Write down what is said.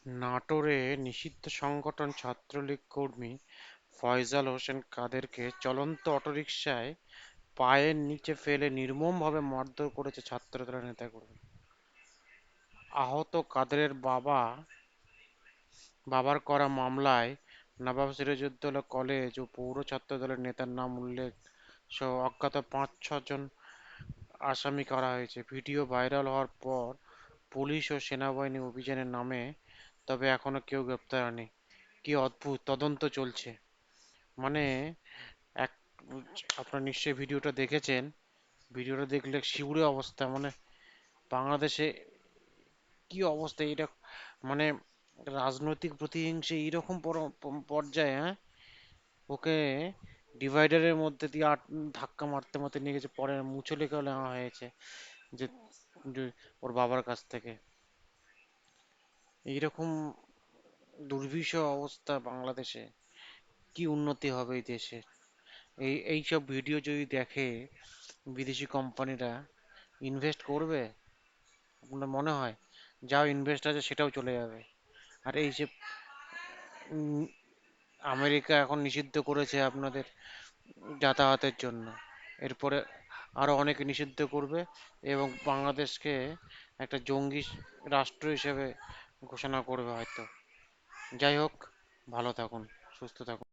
নাটোরে নিষিদ্ধ সংগঠন ছাত্রলীগ কর্মী ফয়সাল হোসেন কাদেরকে চলন্ত অটোরিকশায় পায়ের নিচে ফেলে নির্মমভাবে মারধর করেছে ছাত্রদলের নেতাকর্মী। আহত কাদেরের বাবার করা মামলায় নবাব সিরাজউদ্দৌলা কলেজ ও পৌর ছাত্রদলের নেতার নাম উল্লেখ সহ অজ্ঞাত ৫-৬ জন আসামি করা হয়েছে। ভিডিও ভাইরাল হওয়ার পর পুলিশ ও সেনাবাহিনী অভিযানে নামে, তবে এখনো কেউ গ্রেপ্তার হয়নি। কি অদ্ভুত তদন্ত চলছে! মানে এক আপনারা নিশ্চয়ই ভিডিওটা দেখেছেন। ভিডিওটা দেখলে শিউরে অবস্থা, মানে বাংলাদেশে কি অবস্থা এটা! মানে রাজনৈতিক প্রতিহিংসা এইরকম পর্যায়ে, হ্যাঁ? ওকে ডিভাইডারের মধ্যে দিয়ে ধাক্কা মারতে মারতে নিয়ে গেছে, পরে মুচলেকে নেওয়া হয়েছে যে যে ওর বাবার কাছ থেকে। এইরকম দুর্বিষহ অবস্থা বাংলাদেশে, কি উন্নতি হবে এই দেশে? এইসব ভিডিও যদি দেখে বিদেশি কোম্পানিরা, ইনভেস্ট করবে? আপনার মনে হয় যাও ইনভেস্ট আছে সেটাও চলে যাবে? আর এই যে উম, আমেরিকা এখন নিষিদ্ধ করেছে আপনাদের যাতায়াতের জন্য, এরপরে আরো অনেকে নিষিদ্ধ করবে এবং বাংলাদেশকে একটা জঙ্গি রাষ্ট্র হিসেবে ঘোষণা করবে হয়তো। যাই হোক, ভালো থাকুন, সুস্থ থাকুন।